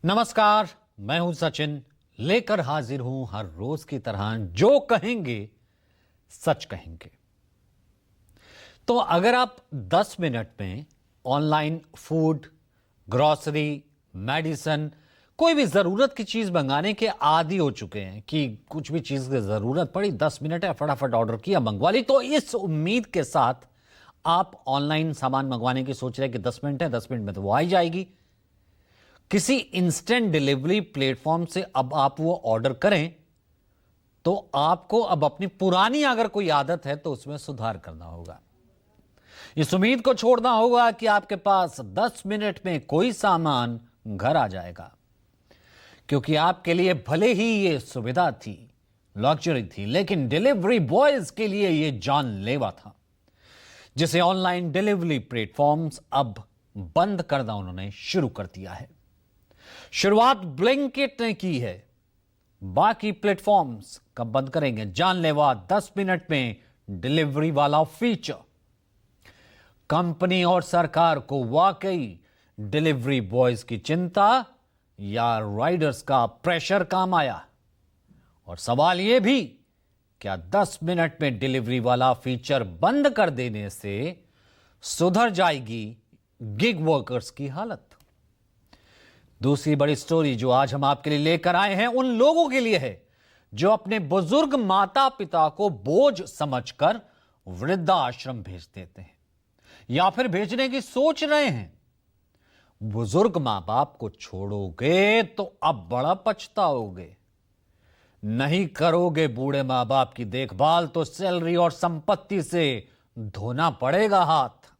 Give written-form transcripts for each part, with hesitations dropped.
नमस्कार, मैं हूं सचिन, लेकर हाजिर हूं हर रोज की तरह जो कहेंगे सच कहेंगे। तो अगर आप 10 मिनट में ऑनलाइन फूड, ग्रोसरी, मेडिसिन, कोई भी जरूरत की चीज मंगाने के आदी हो चुके हैं कि कुछ भी चीज की जरूरत पड़ी 10 मिनट है, फटाफट ऑर्डर किया, मंगवा ली, तो इस उम्मीद के साथ आप ऑनलाइन सामान मंगवाने की सोच रहे हैं कि 10 मिनट है, 10 मिनट में तो वो आ ही जाएगी। किसी इंस्टेंट डिलीवरी प्लेटफॉर्म से अब आप वो ऑर्डर करें तो आपको अब अपनी पुरानी अगर कोई आदत है तो उसमें सुधार करना होगा। इस उम्मीद को छोड़ना होगा कि आपके पास 10 मिनट में कोई सामान घर आ जाएगा, क्योंकि आपके लिए भले ही ये सुविधा थी, लग्जरी थी, लेकिन डिलीवरी बॉयज के लिए ये जानलेवा था, जिसे ऑनलाइन डिलीवरी प्लेटफॉर्म्स अब बंद करना उन्होंने शुरू कर दिया है। शुरुआत ब्लिंकिट ने की है, बाकी प्लेटफॉर्म्स कब बंद करेंगे? जानलेवा 10 मिनट में डिलीवरी वाला फीचर। कंपनी और सरकार को वाकई डिलीवरी बॉयज की चिंता या राइडर्स का प्रेशर काम आया? और सवाल यह भी, क्या 10 मिनट में डिलीवरी वाला फीचर बंद कर देने से सुधर जाएगी गिग वर्कर्स की हालत? दूसरी बड़ी स्टोरी जो आज हम आपके लिए लेकर आए हैं उन लोगों के लिए है जो अपने बुजुर्ग माता पिता को बोझ समझकर वृद्धाश्रम भेज देते हैं या फिर भेजने की सोच रहे हैं। बुजुर्ग मां बाप को छोड़ोगे तो अब बड़ा पछताओगे। नहीं करोगे बूढ़े मां बाप की देखभाल तो सैलरी और संपत्ति से धोना पड़ेगा हाथ।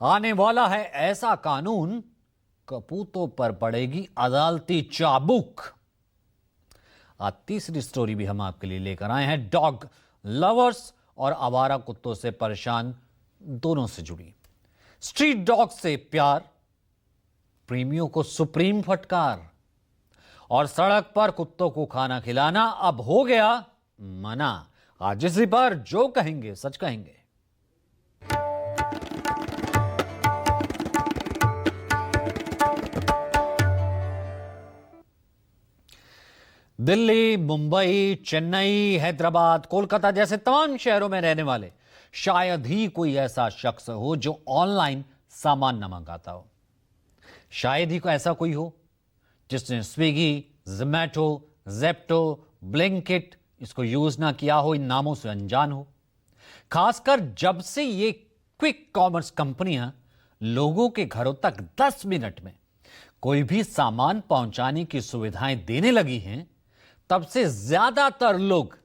आने वाला है ऐसा कानून, कपूतों पर पड़ेगी अदालती चाबुक। आज तीसरी स्टोरी भी हम आपके लिए लेकर आए हैं, डॉग लवर्स और आवारा कुत्तों से परेशान दोनों से जुड़ी। स्ट्रीट डॉग से प्यार, प्रेमियों को सुप्रीम फटकार, और सड़क पर कुत्तों को खाना खिलाना अब हो गया मना। आज इसी पर जो कहेंगे सच कहेंगे। दिल्ली, मुंबई, चेन्नई, हैदराबाद, कोलकाता जैसे तमाम शहरों में रहने वाले शायद ही कोई ऐसा शख्स हो जो ऑनलाइन सामान न मंगाता हो। शायद ही ऐसा कोई हो जिसने स्विगी, जोमैटो, ज़ेप्टो, ब्लिंकिट इसको यूज ना किया हो, इन नामों से अनजान हो। खासकर जब से ये क्विक कॉमर्स कंपनियां लोगों के घरों तक 10 मिनट में कोई भी सामान पहुंचाने की सुविधाएं देने लगी हैं, तब से ज्यादातर लोग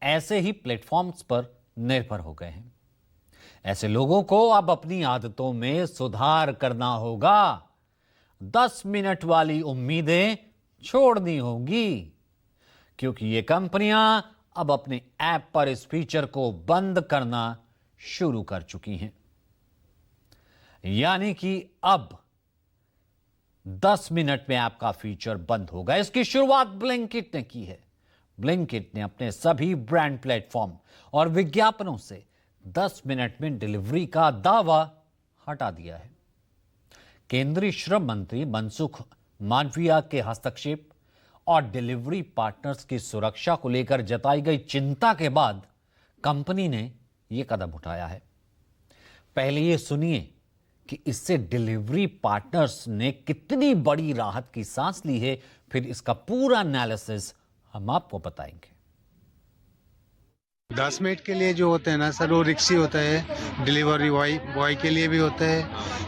ऐसे ही प्लेटफॉर्म्स पर निर्भर हो गए हैं। ऐसे लोगों को अब अपनी आदतों में सुधार करना होगा। 10 मिनट वाली उम्मीदें छोड़नी होगी, क्योंकि ये कंपनियां अब अपने ऐप पर इस फीचर को बंद करना शुरू कर चुकी हैं। यानी कि अब 10 मिनट में आपका फीचर बंद होगा। इसकी शुरुआत ब्लिंकिट ने की है। ब्लिंकिट ने अपने सभी ब्रांड प्लेटफॉर्म और विज्ञापनों से 10 मिनट में डिलीवरी का दावा हटा दिया है। केंद्रीय श्रम मंत्री मनसुख मांडविया के हस्तक्षेप और डिलीवरी पार्टनर्स की सुरक्षा को लेकर जताई गई चिंता के बाद कंपनी ने यह कदम उठाया है। पहले यह सुनिए कि इससे डिलीवरी पार्टनर्स ने कितनी बड़ी राहत की सांस ली है, फिर इसका पूरा एनालिसिस हम आपको बताएंगे। 10 मिनट के लिए जो होते हैं ना सर, वो रिक्सी होता है, डिलीवरी बॉय के लिए भी होता है,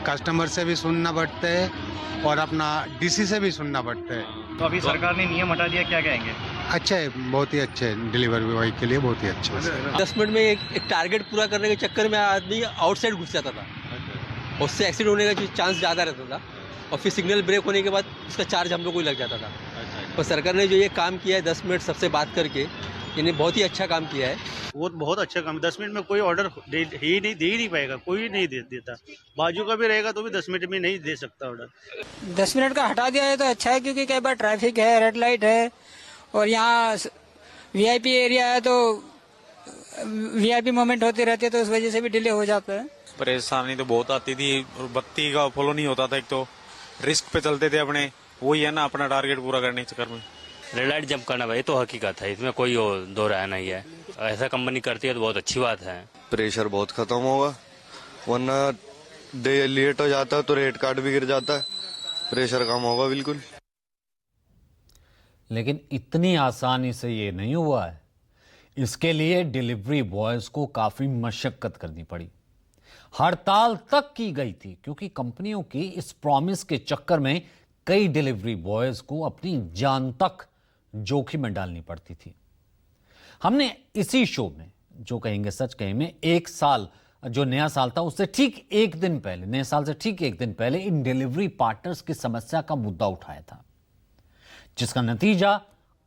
कस्टमर से भी सुनना पड़ता है और अपना डीसी से भी सुनना पड़ता है। तो अभी सरकार ने नियम हटा दिया, क्या कहेंगे? अच्छा है, बहुत ही अच्छा है, डिलीवरी बॉय के लिए बहुत ही अच्छा है। 10 मिनट में एक टारगेट पूरा करने के चक्कर में आदमी आउटसाइड घुस जाता था, उससे एक्सीडेंट होने का चांस ज़्यादा रहता था, और फिर सिग्नल ब्रेक होने के बाद उसका चार्ज हम लोग को ही लग जाता था। और सरकार ने जो ये काम किया है 10 मिनट सबसे बात करके, इन्हें बहुत ही अच्छा काम किया है। वो बहुत अच्छा काम। 10 मिनट में कोई ऑर्डर दे ही नहीं पाएगा, कोई नहीं देता। बाजू का भी रहेगा तो भी 10 मिनट में नहीं दे सकता ऑर्डर। 10 मिनट का हटा दिया है तो अच्छा है, क्योंकि कई बार ट्रैफिक है, रेड लाइट है, और यहाँ वीआईपी एरिया है तो वीआईपी मोमेंट होते रहते हैं, तो उस वजह से भी डिले हो जाता है। परेशानी तो बहुत आती थी और बत्ती का फॉलो नहीं होता था। एक तो रिस्क पे चलते थे अपने, वही है ना, अपना टारगेट पूरा करने के चक्कर में। रेड लाइट जंप करना भाई तो हकीकत है, इसमें कोई दो राय नहीं है। ऐसा कंपनी करती है तो बहुत अच्छी बात है। प्रेशर बहुत खत्म होगा, वरना लेट हो जाता है तो रेट कार्ड भी गिर जाता है। प्रेशर कम होगा बिल्कुल। लेकिन इतनी आसानी से ये नहीं हुआ है। इसके लिए डिलीवरी बॉयज को काफी मशक्कत करनी पड़ी, हड़ताल तक की गई थी, क्योंकि कंपनियों की इस प्रॉमिस के चक्कर में कई डिलीवरी बॉयज को अपनी जान तक जोखिम में डालनी पड़ती थी। हमने इसी शो में जो कहेंगे सच कहें में एक साल जो नया साल था उससे ठीक एक दिन पहले, नए साल से ठीक एक दिन पहले इन डिलीवरी पार्टनर्स की समस्या का मुद्दा उठाया था, जिसका नतीजा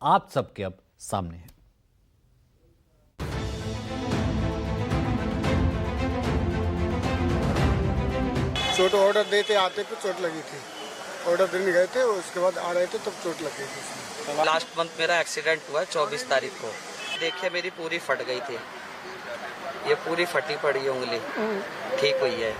आप सबके अब सामने है। चोट ऑर्डर देते आते पे चोट लगी थी, ऑर्डर देने गए थे, उसके बाद आ रहे थे तब चोट लग गई थी। लास्ट मंथ मेरा एक्सीडेंट हुआ 24 तारीख को। देखिए मेरी पूरी फट गई थी, ये पूरी फटी पड़ी उंगली ठीक हुई है।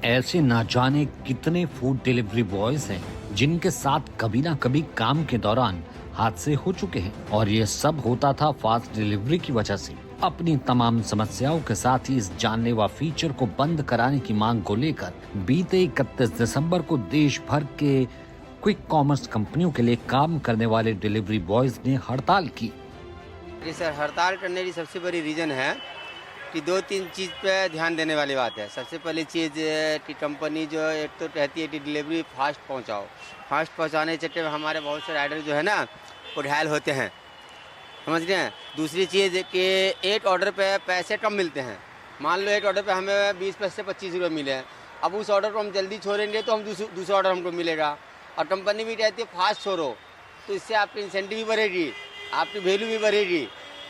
ऐसे ना जाने कितने फूड डिलीवरी बॉयज हैं जिनके साथ कभी ना कभी काम के दौरान हादसे हो चुके हैं, और ये सब होता था फास्ट डिलीवरी की वजह से। अपनी तमाम समस्याओं के साथ ही इस जानलेवा फीचर को बंद कराने की मांग को लेकर बीते 31 दिसंबर को देश भर के क्विक कॉमर्स कंपनियों के लिए काम करने वाले डिलीवरी बॉयज ने हड़ताल की। जी सर, हड़ताल करने की सबसे बड़ी रीजन है कि 2-3 चीज़ पे ध्यान देने वाली बात है। सबसे पहली चीज़ कि कंपनी जो एक तो कहती है कि डिलीवरी फास्ट पहुंचाओ, फास्ट पहुंचाने के चक्कर में हमारे बहुत से राइडर जो है ना वो घायल होते हैं, समझ रहे हैं। दूसरी चीज़ कि एक ऑर्डर पे पैसे कम मिलते हैं। मान लो एक ऑर्डर पे हमें 20 पैसे से 25 रुपये मिले हैं, अब उस ऑर्डर को हम जल्दी छोड़ेंगे तो हम दूसरा ऑर्डर हमको मिलेगा। और कंपनी भी कहती है फास्ट छोड़ो, तो इससे आपकी इंसेंटिव भी बढ़ेगी, आपकी वैल्यू भी बढ़ेगी,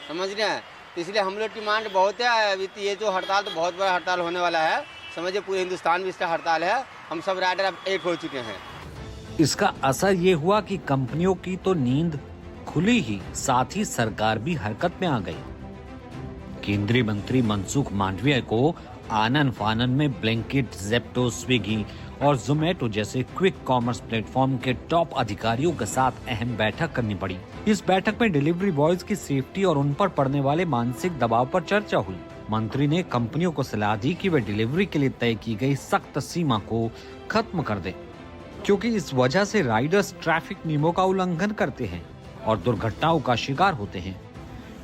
समझ रहे हैं। तो इसलिए हम लोग की डिमांड बहुत है। अभी ये जो हड़ताल तो बहुत बड़ा हड़ताल होने वाला है, समझिए पूरे हिंदुस्तान में इसका हड़ताल है। हम सब राइडर अब एक हो चुके हैं। इसका असर ये हुआ कि कंपनियों की तो नींद खुली ही, साथ ही सरकार भी हरकत में आ गई। केंद्रीय मंत्री मनसुख मांडविया को आनन फानन में ब्लिंकिट, ज़ेप्टो, स्विगी और जोमेटो जैसे क्विक कॉमर्स प्लेटफॉर्म के टॉप अधिकारियों के साथ अहम बैठक करनी पड़ी। इस बैठक में डिलीवरी बॉयज की सेफ्टी और उन पर पड़ने वाले मानसिक दबाव पर चर्चा हुई। मंत्री ने कंपनियों को सलाह दी कि वे डिलीवरी के लिए तय की गई सख्त सीमा को खत्म कर दें, क्योंकि इस वजह से राइडर्स ट्रैफिक नियमों का उल्लंघन करते हैं और दुर्घटनाओं का शिकार होते हैं।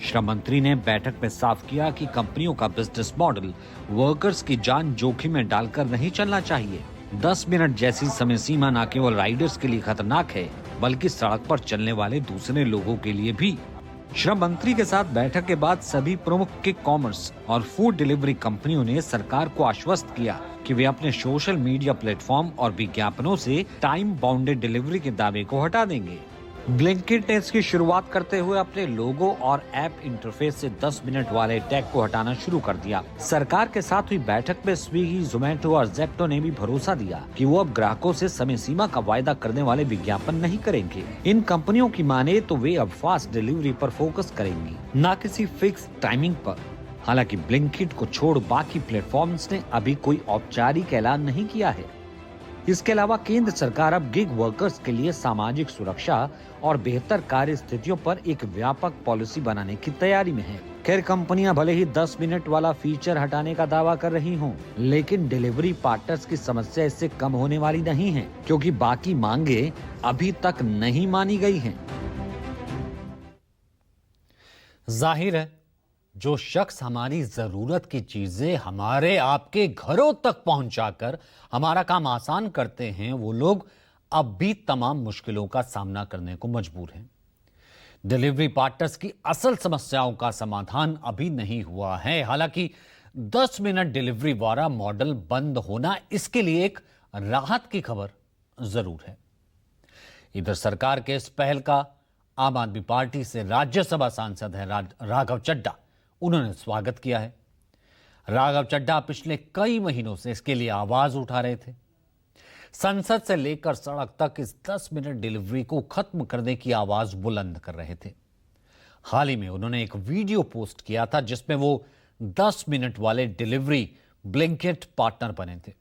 श्रम मंत्री ने बैठक में साफ किया कि कंपनियों का बिजनेस मॉडल वर्कर्स की जान जोखिम में डालकर नहीं चलना चाहिए। 10 मिनट जैसी समय सीमा न केवल राइडर्स के लिए खतरनाक है, बल्कि सड़क पर चलने वाले दूसरे लोगों के लिए भी। श्रम मंत्री के साथ बैठक के बाद सभी प्रमुख क्विक कॉमर्स और फूड डिलीवरी कंपनियों ने सरकार को आश्वस्त किया कि वे अपने सोशल मीडिया प्लेटफॉर्म और विज्ञापनों से टाइम बाउंडेड डिलीवरी के दावे को हटा देंगे। ब्लिंकिट ने इसकी शुरुआत करते हुए अपने लोगो और ऐप इंटरफेस से 10 मिनट वाले टैग को हटाना शुरू कर दिया। सरकार के साथ हुई बैठक में स्विगी, जोमेटो और ज़ेप्टो ने भी भरोसा दिया कि वो अब ग्राहकों से समय सीमा का वायदा करने वाले विज्ञापन नहीं करेंगे। इन कंपनियों की माने तो वे अब फास्ट डिलीवरी पर फोकस करेंगी, न किसी फिक्स टाइमिंग पर। हालांकि ब्लिंकिट को छोड़ बाकी प्लेटफॉर्म्स ने अभी कोई औपचारिक ऐलान नहीं किया है। इसके अलावा केंद्र सरकार अब गिग वर्कर्स के लिए सामाजिक सुरक्षा और बेहतर कार्य स्थितियों पर एक व्यापक पॉलिसी बनाने की तैयारी में है। खैर, कंपनियां भले ही 10 मिनट वाला फीचर हटाने का दावा कर रही हों, लेकिन डिलीवरी पार्टनर्स की समस्या इससे कम होने वाली नहीं है, क्योंकि बाकी मांगे अभी तक नहीं मानी गई हैं। जाहिर है, जो शख्स हमारी जरूरत की चीजें हमारे आपके घरों तक पहुंचाकर हमारा काम आसान करते हैं, वो लोग अब भी तमाम मुश्किलों का सामना करने को मजबूर हैं। डिलीवरी पार्टनर्स की असल समस्याओं का समाधान अभी नहीं हुआ है। हालांकि 10 मिनट डिलीवरी वाला मॉडल बंद होना इसके लिए एक राहत की खबर जरूर है। इधर सरकार के इस पहल का आम आदमी पार्टी से राज्यसभा सांसद हैं राघव चड्ढा, उन्होंने स्वागत किया है। राघव चड्ढा पिछले कई महीनों से इसके लिए आवाज उठा रहे थे। संसद से लेकर सड़क तक इस 10 मिनट डिलीवरी को खत्म करने की आवाज बुलंद कर रहे थे। हाल ही में उन्होंने एक वीडियो पोस्ट किया था जिसमें वो 10 मिनट वाले डिलीवरी ब्लिंकिट पार्टनर बने थे।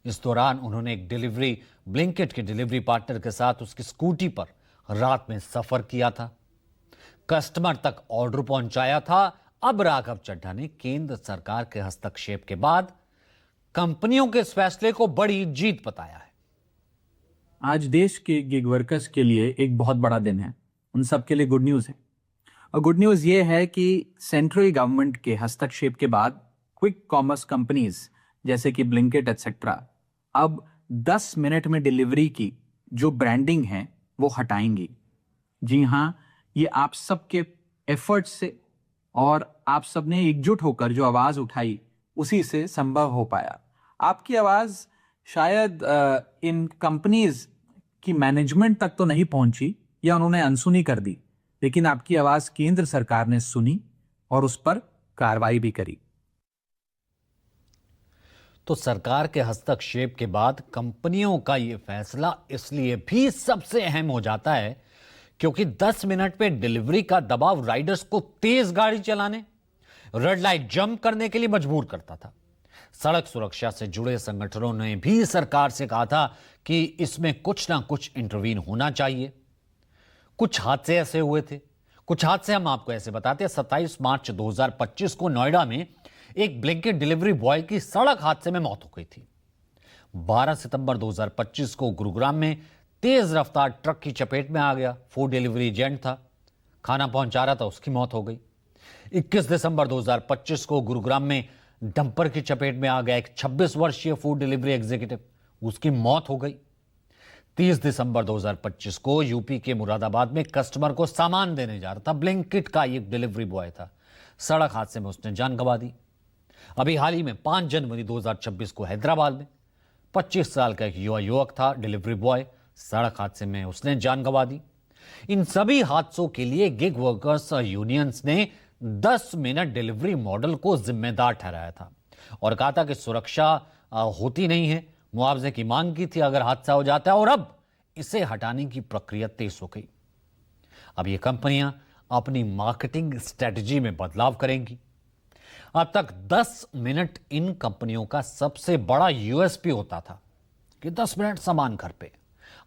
इस दौरान उन्होंने एक ब्लिंकिट के डिलीवरी पार्टनर के साथ उसकी स्कूटी पर रात में सफर किया था, कस्टमर तक ऑर्डर पहुंचाया था। अब राघव चड्ढा ने केंद्र सरकार के हस्तक्षेप के बाद कंपनियों के इस फैसले को बड़ी जीत बताया है। आज देश के गिग वर्कर्स के लिए एक बहुत बड़ा दिन है। उन सब के लिए गुड न्यूज़ है, और गुड न्यूज़ ये है कि सेंट्रल गवर्नमेंट के हस्तक्षेप के बाद क्विक कॉमर्स कंपनीज जैसे कि ब्लिंकिट एटसेट्रा अब 10 मिनट में डिलीवरी की जो ब्रांडिंग है वो हटाएंगी। जी हाँ, ये आप सबके एफर्ट से और आप सबने एकजुट होकर जो आवाज़ उठाई उसी से संभव हो पाया। आपकी आवाज़ शायद इन कंपनीज की मैनेजमेंट तक तो नहीं पहुंची या उन्होंने अनसुनी कर दी, लेकिन आपकी आवाज़ केंद्र सरकार ने सुनी और उस पर कार्रवाई भी करी। तो सरकार के हस्तक्षेप के बाद कंपनियों का यह फैसला इसलिए भी सबसे अहम हो जाता है क्योंकि 10 मिनट पे डिलीवरी का दबाव राइडर्स को तेज गाड़ी चलाने, रेड लाइट जंप करने के लिए मजबूर करता था। सड़क सुरक्षा से जुड़े संगठनों ने भी सरकार से कहा था कि इसमें कुछ ना कुछ इंटरवीन होना चाहिए। कुछ हादसे ऐसे हुए थे, कुछ हादसे हम आपको ऐसे बताते हैं। 27 मार्च 2025 को नोएडा में एक ब्लिंकिट डिलीवरी बॉय की सड़क हादसे में मौत हो गई थी। 12 सितंबर 2025 को गुरुग्राम में तेज रफ्तार ट्रक की चपेट में आ गया। फूड डिलीवरी एजेंट था, खाना पहुंचा रहा था, उसकी मौत हो गई। 21 दिसंबर 2025 को गुरुग्राम में डंपर की चपेट में आ गया एक 26 वर्षीय फूड डिलीवरी एग्जीक्यूटिव, उसकी मौत हो गई। 30 दिसंबर 2025 को यूपी के मुरादाबाद में कस्टमर को सामान देने जा रहा था, ब्लिंकिट का एक डिलीवरी बॉय था, सड़क हादसे में उसने जान गंवा दी। अभी हाल ही में 5 जनवरी 2026 को हैदराबाद में 25 साल का एक युवक था, डिलीवरी बॉय, सड़क हादसे में उसने जान गंवा दी। इन सभी हादसों के लिए गिग वर्कर्स यूनियंस ने 10 मिनट डिलीवरी मॉडल को जिम्मेदार ठहराया था और कहा था कि सुरक्षा होती नहीं है, मुआवजे की मांग की थी अगर हादसा हो जाता है, और अब इसे हटाने की प्रक्रिया तेज हो गई। अब ये कंपनियां अपनी मार्केटिंग स्ट्रेटजी में बदलाव करेंगी। अब तक 10 मिनट इन कंपनियों का सबसे बड़ा यूएसपी होता था कि 10 मिनट सामान घर पे।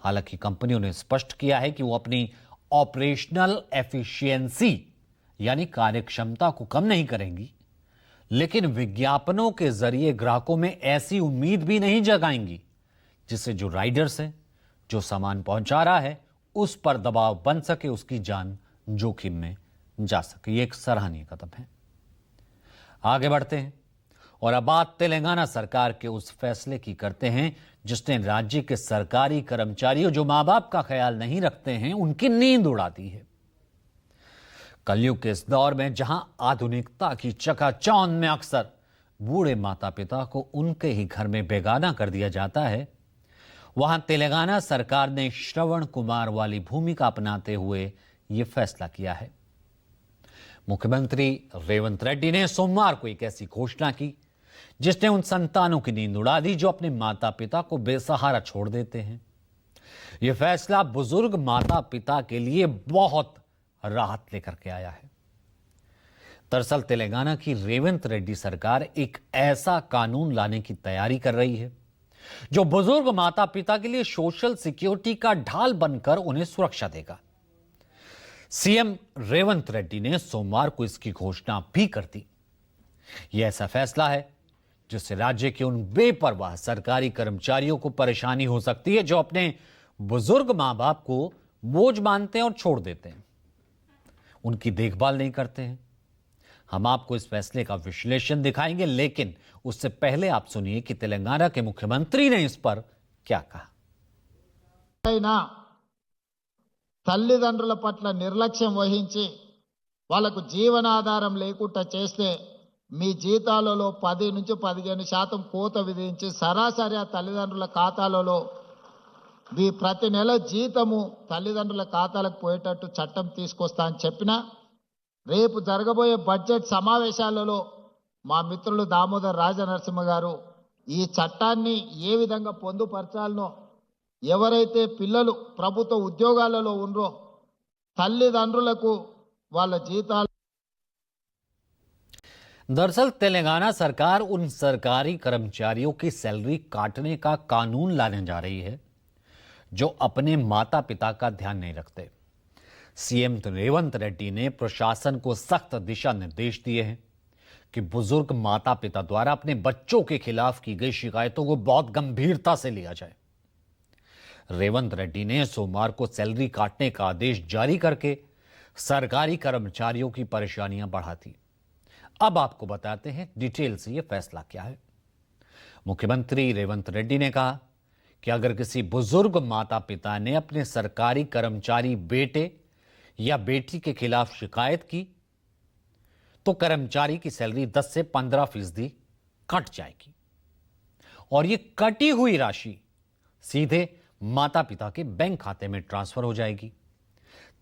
हालांकि कंपनियों ने स्पष्ट किया है कि वो अपनी ऑपरेशनल एफिशिएंसी यानी कार्यक्षमता को कम नहीं करेंगी, लेकिन विज्ञापनों के जरिए ग्राहकों में ऐसी उम्मीद भी नहीं जगाएंगी जिससे जो राइडर्स है, जो सामान पहुंचा रहा है, उस पर दबाव बन सके, उसकी जान जोखिम में जा सके। ये एक सराहनीय कदम है। आगे बढ़ते हैं और अब बात तेलंगाना सरकार के उस फैसले की करते हैं जिसने राज्य के सरकारी कर्मचारियों जो मां बाप का ख्याल नहीं रखते हैं उनकी नींद उड़ा दी है। कलयुग के इस दौर में जहां आधुनिकता की चकाचौंध में अक्सर बूढ़े माता पिता को उनके ही घर में बेगाना कर दिया जाता है, वहां तेलंगाना सरकार ने श्रवण कुमार वाली भूमिका अपनाते हुए यह फैसला किया है। मुख्यमंत्री रेवंत रेड्डी ने सोमवार को एक ऐसी घोषणा की जिसने उन संतानों की नींद उड़ा दी जो अपने माता पिता को बेसहारा छोड़ देते हैं। यह फैसला बुजुर्ग माता पिता के लिए बहुत राहत लेकर के आया है। दरअसल तेलंगाना की रेवंत रेड्डी सरकार एक ऐसा कानून लाने की तैयारी कर रही है जो बुजुर्ग माता पिता के लिए सोशल सिक्योरिटी का ढाल बनकर उन्हें सुरक्षा देगा। सीएम रेवंत रेड्डी ने सोमवार को इसकी घोषणा भी कर दी। यह ऐसा फैसला है जिससे राज्य के उन बेपरवाह सरकारी कर्मचारियों को परेशानी हो सकती है जो अपने बुजुर्ग मां बाप को बोझ मानते हैं और छोड़ देते हैं, उनकी देखभाल नहीं करते हैं। हम आपको इस फैसले का विश्लेषण दिखाएंगे, लेकिन उससे पहले आप सुनिए कि तेलंगाना के मुख्यमंत्री ने इस पर क्या कहा। తల్లిదండ్రుల పట్ల నిర్లక్ష్యం వహించి వాళ్ళకు జీవనాధారం లేకుండా చేస్తే మీ జీతాలలో 10 నుంచి 15% కోత విధించి సరాసరి ఆ తల్లిదండ్రుల ఖాతాలలో మీ ప్రతి నెల జీతము తల్లిదండ్రుల ఖాతాలకు పోయేటట్టు చట్టం తీసుకొస్తా అని చెప్పినా, రేపు జరగబోయే బడ్జెట్ సమావేశాలలో మా మిత్రులు దామోదర్ రాజనరసింహ గారు ఈ చట్టాన్ని ఏ విధంగా పొందుపరచాలనో, ఎవరైతే పిల్లలు ప్రభుత్వ ఉద్యోగాలలో ఉన్నారో తల్లిదండ్రులకు వాళ్ళ జీతాలు दरअसल तेलंगाना सरकार उन सरकारी कर्मचारियों की सैलरी काटने का कानून लाने जा रही है जो अपने माता पिता का ध्यान नहीं रखते। सीएम रेवंत रेड्डी ने प्रशासन को सख्त दिशा निर्देश दिए हैं कि बुजुर्ग माता पिता द्वारा अपने बच्चों के खिलाफ की गई शिकायतों को बहुत गंभीरता से लिया जाए। रेवंत रेड्डी ने सोमवार को सैलरी काटने का आदेश जारी करके सरकारी कर्मचारियों की परेशानियां बढ़ा दी। अब आपको बताते हैं डिटेल से यह फैसला क्या है। मुख्यमंत्री रेवंत रेड्डी ने कहा कि अगर किसी बुजुर्ग माता पिता ने अपने सरकारी कर्मचारी बेटे या बेटी के खिलाफ शिकायत की तो कर्मचारी की सैलरी 10 से 15% कट जाएगी और यह कटी हुई राशि सीधे माता पिता के बैंक खाते में ट्रांसफर हो जाएगी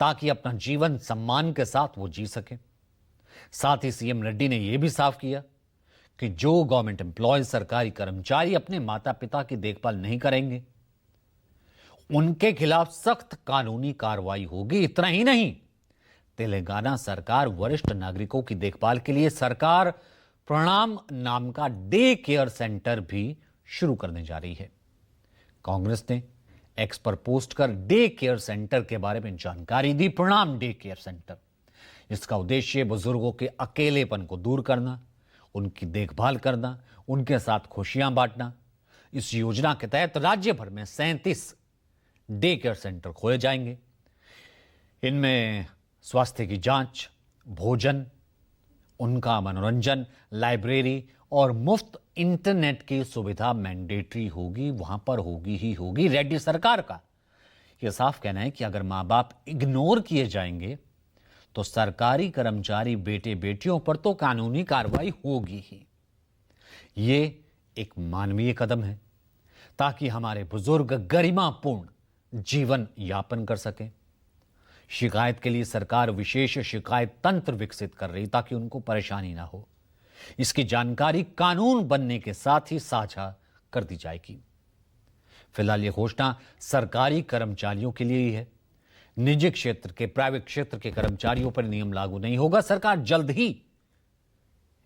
ताकि अपना जीवन सम्मान के साथ वो जी सके। साथ ही सीएम रेड्डी ने यह भी साफ किया कि जो गवर्नमेंट एम्प्लॉय सरकारी कर्मचारी अपने माता पिता की देखभाल नहीं करेंगे उनके खिलाफ सख्त कानूनी कार्रवाई होगी। इतना ही नहीं, तेलंगाना सरकार वरिष्ठ नागरिकों की देखभाल के लिए सरकार प्रणाम नाम का डे केयर सेंटर भी शुरू करने जा रही है। कांग्रेस ने एक्स पर पोस्ट कर डे केयर सेंटर के बारे में जानकारी दी। प्रणाम डे केयर सेंटर, इसका उद्देश्य बुजुर्गों के अकेलेपन को दूर करना, उनकी देखभाल करना, उनके साथ खुशियां बांटना। इस योजना के तहत राज्य भर में 37 डे केयर सेंटर खोले जाएंगे। इनमें स्वास्थ्य की जांच, भोजन, उनका मनोरंजन, लाइब्रेरी और मुफ्त इंटरनेट की सुविधा मैंडेटरी होगी, वहां पर होगी ही होगी। रेड्डी सरकार का यह साफ कहना है कि अगर मां बाप इग्नोर किए जाएंगे तो सरकारी कर्मचारी बेटे बेटियों पर तो कानूनी कार्रवाई होगी ही। ये एक मानवीय कदम है ताकि हमारे बुजुर्ग गरिमापूर्ण जीवन यापन कर सकें। शिकायत के लिए सरकार विशेष शिकायत तंत्र विकसित कर रही ताकि उनको परेशानी ना हो। इसकी जानकारी कानून बनने के साथ ही साझा कर दी जाएगी। फिलहाल यह घोषणा सरकारी कर्मचारियों के लिए ही है। निजी क्षेत्र के, प्राइवेट क्षेत्र के कर्मचारियों पर नियम लागू नहीं होगा। सरकार जल्द ही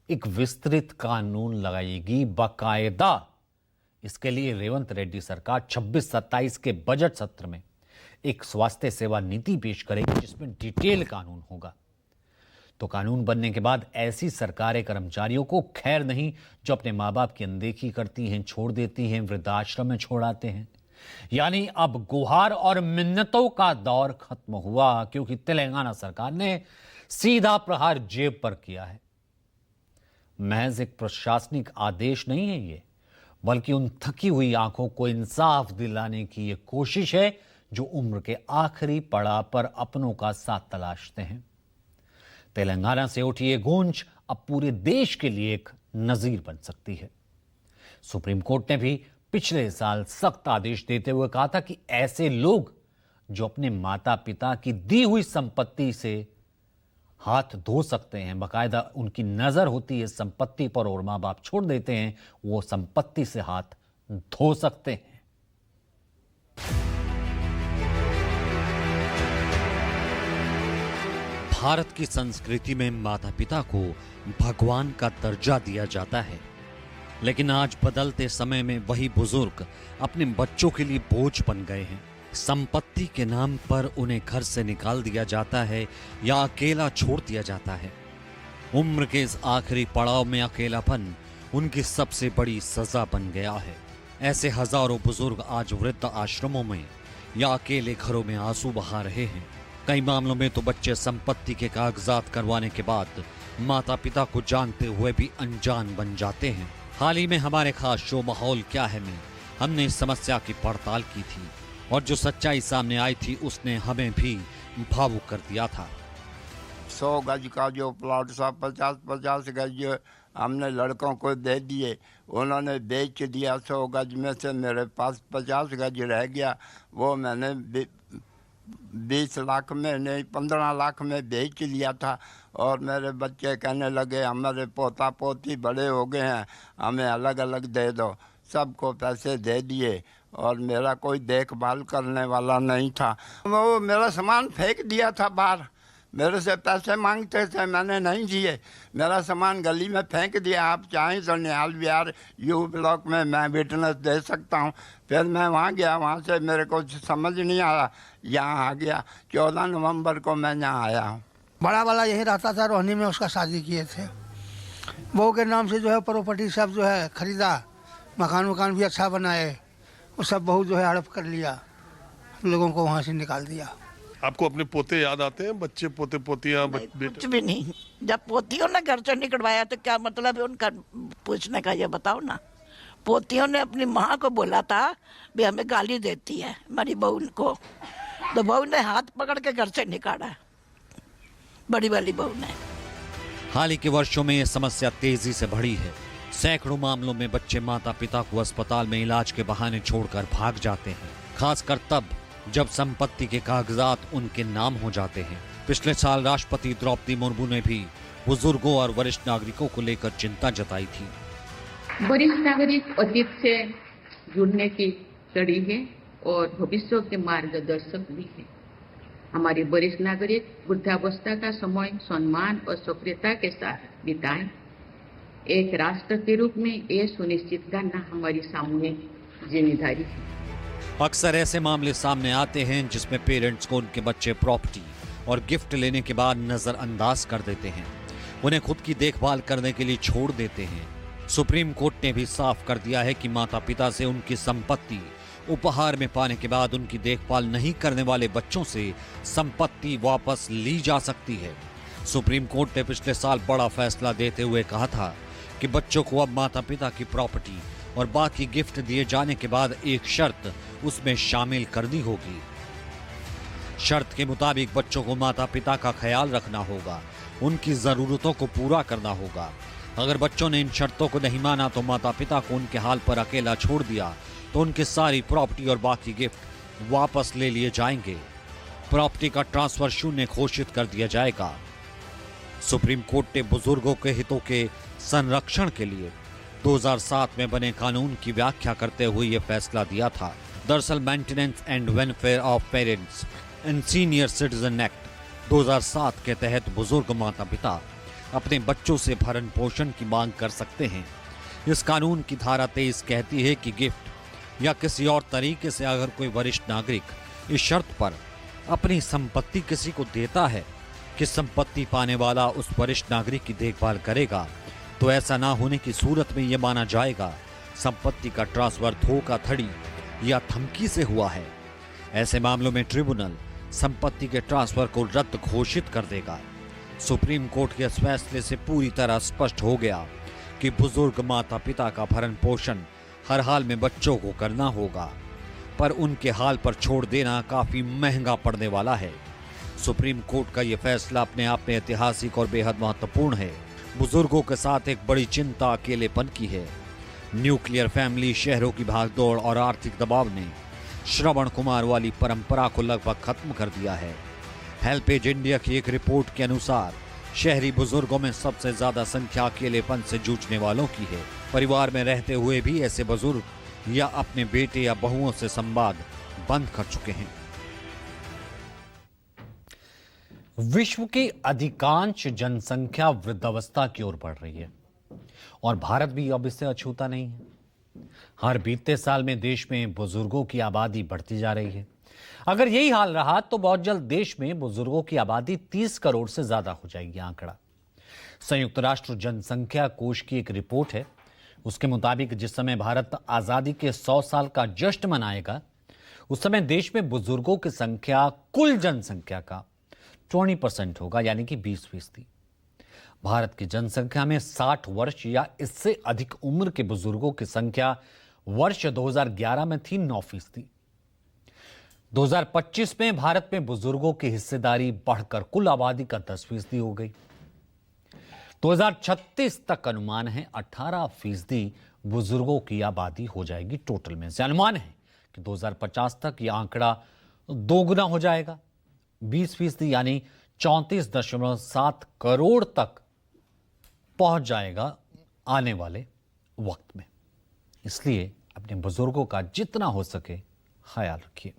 एक विस्तृत कानून लगाएगी बाकायदा। इसके लिए रेवंत रेड्डी सरकार 26-27 के बजट सत्र में एक स्वास्थ्य सेवा नीति पेश करेगी जिसमें डिटेल कानून होगा। तो कानून बनने के बाद ऐसी सरकारी कर्मचारियों को खैर नहीं जो अपने मां बाप की अनदेखी करती हैं, छोड़ देती हैं, वृद्धाश्रम में छोड़ आते हैं। यानी अब गुहार और मिन्नतों का दौर खत्म हुआ, क्योंकि तेलंगाना सरकार ने सीधा प्रहार जेब पर किया है। महज एक प्रशासनिक आदेश नहीं है ये, बल्कि उन थकी हुई आंखों को इंसाफ दिलाने की ये कोशिश है जो उम्र के आखिरी पड़ाव पर अपनों का साथ तलाशते हैं। तेलंगाना से उठी ये गूंज अब पूरे देश के लिए एक नजीर बन सकती है। सुप्रीम कोर्ट ने भी पिछले साल सख्त आदेश देते हुए कहा था कि ऐसे लोग जो अपने माता पिता की दी हुई संपत्ति से हाथ धो सकते हैं, बाकायदा उनकी नजर होती है संपत्ति पर और मां बाप छोड़ देते हैं, वो संपत्ति से हाथ धो सकते हैं। भारत की संस्कृति में माता पिता को भगवान का दर्जा दिया जाता है, लेकिन आज बदलते समय में वही बुजुर्ग अपने बच्चों के लिए बोझ बन गए हैं। संपत्ति के नाम पर उन्हें घर से निकाल दिया जाता है या अकेला छोड़ दिया जाता है। उम्र के इस आखिरी पड़ाव में अकेलापन उनकी सबसे बड़ी सजा बन गया है। ऐसे हजारों बुजुर्ग आज वृद्ध आश्रमों में या अकेले घरों में आंसू बहा रहे हैं। कई मामलों में तो बच्चे संपत्ति के कागजात करवाने के बाद माता पिता को जानते हुए भी अनजान बन जाते हैं। हाल ही में हमारे खास शो माहौल क्या है में हमने इस समस्या की पड़ताल की थी और जो सच्चाई सामने आई थी उसने हमें भी भावुक कर दिया था। 100 गज का जो प्लॉट था 50-50 गज हमने लड़कों को दे दिए, उन्होंने बेच दिया। 100 गज में से मेरे पास 50 गज रह गया, वो मैंने 20 लाख में नहीं 15 लाख में बेच लिया था। और मेरे बच्चे कहने लगे हमारे पोता पोती बड़े हो गए हैं, हमें अलग अलग दे दो। सबको पैसे दे दिए और मेरा कोई देखभाल करने वाला नहीं था। वो मेरा सामान फेंक दिया था बाहर, मेरे से पैसे मांगते थे, मैंने नहीं दिए। मेरा सामान गली में फेंक दिया। आप चाहें तो निहाल विहार यू ब्लॉक में मैं विटनेस दे सकता हूँ। फिर मैं वहाँ गया, वहाँ से मेरे को समझ नहीं आया, यहाँ आ गया। 14 नवंबर को मैं यहाँ आया हूँ। बड़ा वाला यही रहता था, रोहनी में उसका शादी किए थे। बहू के नाम से जो है प्रॉपर्टी सब जो है खरीदा, मकान वकान भी अच्छा बनाए, वो सब बहू जो है हड़प कर लिया, लोगों को वहाँ से निकाल दिया। आपको अपने पोते याद आते हैं? बच्चे पोते पोतियाँ कुछ भी नहीं। जब पोतियों ने घर से निकलवाया तो क्या मतलब है उनका पूछने का, ये बताओ ना। पोतियों ने अपनी माँ को बोला था भी हमें गाली देती है हमारी बहू को, तो बहू ने हाथ पकड़ के घर से निकाला, बड़ी वाली बहू ने। हाल ही के वर्षों में यह समस्या तेजी से बढ़ी है। सैकड़ों मामलों में बच्चे माता पिता को अस्पताल में इलाज के बहाने छोड़कर भाग जाते हैं, खासकर तब जब संपत्ति के कागजात उनके नाम हो जाते हैं। पिछले साल राष्ट्रपति द्रौपदी मुर्मू ने भी बुजुर्गों और वरिष्ठ नागरिकों को लेकर चिंता जताई थी। वरिष्ठ नागरिक अतीत से जुड़ने की कड़ी है और भविष्य के मार्गदर्शक भी है। हमारे वरिष्ठ नागरिक वृद्धावस्था का समय सम्मान और सक्रियता के साथ बिताएं। एक राष्ट्र के रूप में ये सुनिश्चित करना हमारी सामूहिक जिम्मेदारी है। अक्सर ऐसे मामले सामने आते हैं जिसमें पेरेंट्स को उनके बच्चे प्रॉपर्टी और गिफ्ट लेने के बाद नजरअंदाज कर देते हैं, उन्हें खुद की देखभाल करने के लिए छोड़ देते हैं। सुप्रीम कोर्ट ने भी साफ कर दिया है कि माता पिता से उनकी संपत्ति उपहार में पाने के बाद उनकी देखभाल नहीं करने वाले बच्चों से संपत्ति वापस ली जा सकती है। सुप्रीम कोर्ट ने पिछले साल बड़ा फैसला देते हुए कहा था कि बच्चों को अब माता पिता की प्रॉपर्टी और बाकी गिफ्ट दिए जाने के बाद एक शर्त उसमें शामिल करनी होगी। शर्त के मुताबिक बच्चों को माता पिता का ख्याल रखना होगा, उनकी जरूरतों को पूरा करना होगा। अगर बच्चों ने इन शर्तों को नहीं माना तो माता पिता को उनके हाल पर अकेला छोड़ दिया तो उनकी सारी प्रॉपर्टी और बाकी गिफ्ट वापस ले लिए जाएंगे। प्रॉपर्टी का ट्रांसफर शून्य घोषित कर दिया जाएगा। सुप्रीम कोर्ट ने बुजुर्गों के हितों के संरक्षण के लिए 2007 में बने कानून की व्याख्या करते हुए यह फैसला दिया था। दरअसल maintenance and welfare of parents and senior citizen act 2007 के तहत बुजुर्ग माता पिता अपने बच्चों से भरण पोषण की मांग कर सकते हैं। इस कानून की धारा 23 कहती है कि गिफ्ट या किसी और तरीके से अगर कोई वरिष्ठ नागरिक इस शर्त पर अपनी संपत्ति किसी को देता है कि संपत्ति पाने वाला उस वरिष्ठ नागरिक की देखभाल करेगा, तो ऐसा ना होने की सूरत में यह माना जाएगा संपत्ति का ट्रांसफर धोखाधड़ी या धमकी से हुआ है। ऐसे मामलों में ट्रिब्यूनल संपत्ति के ट्रांसफर को रद्द घोषित कर देगा। सुप्रीम कोर्ट के इस फैसले से पूरी तरह स्पष्ट हो गया कि बुजुर्ग माता पिता का भरण पोषण हर हाल में बच्चों को करना होगा, पर उनके हाल पर छोड़ देना काफी महंगा पड़ने वाला है। सुप्रीम कोर्ट का यह फैसला अपने आप में ऐतिहासिक और बेहद महत्वपूर्ण है। बुजुर्गों के साथ एक बड़ी चिंता अकेलेपन की है। न्यूक्लियर फैमिली, शहरों की भागदौड़ और आर्थिक दबाव ने श्रवण कुमार वाली परंपरा को लगभग खत्म कर दिया है। हेल्पेज इंडिया की एक रिपोर्ट के अनुसार शहरी बुजुर्गों में सबसे ज्यादा संख्या अकेलेपन से जूझने वालों की है। परिवार में रहते हुए भी ऐसे बुजुर्ग या अपने बेटे या बहुओं से संवाद बंद कर चुके हैं। विश्व की अधिकांश जनसंख्या वृद्धावस्था की ओर बढ़ रही है और भारत भी अब इससे अछूता नहीं है। हर बीते साल में देश में बुजुर्गों की आबादी बढ़ती जा रही है। अगर यही हाल रहा तो बहुत जल्द देश में बुजुर्गों की आबादी 30 करोड़ से ज्यादा हो जाएगी। आंकड़ा संयुक्त राष्ट्र जनसंख्या कोष की एक रिपोर्ट है। उसके मुताबिक जिस समय भारत आजादी के 100 साल का जश्न मनाएगा, उस समय देश में बुजुर्गों की संख्या कुल जनसंख्या का 20% होगा, यानी कि 20%। भारत की जनसंख्या में 60 वर्ष या इससे अधिक उम्र के बुजुर्गों की संख्या वर्ष 2011 में थी 9%। 2025 में भारत में बुजुर्गों की हिस्सेदारी बढ़कर कुल आबादी का 10% हो गई। 2036 तक अनुमान है 18% बुजुर्गों की आबादी हो जाएगी टोटल में से। अनुमान है कि 2050 तक यह आंकड़ा दोगुना हो जाएगा, 20% यानी 34.7 करोड़ तक पहुंच जाएगा आने वाले वक्त में। इसलिए अपने बुजुर्गों का जितना हो सके ख्याल रखिए।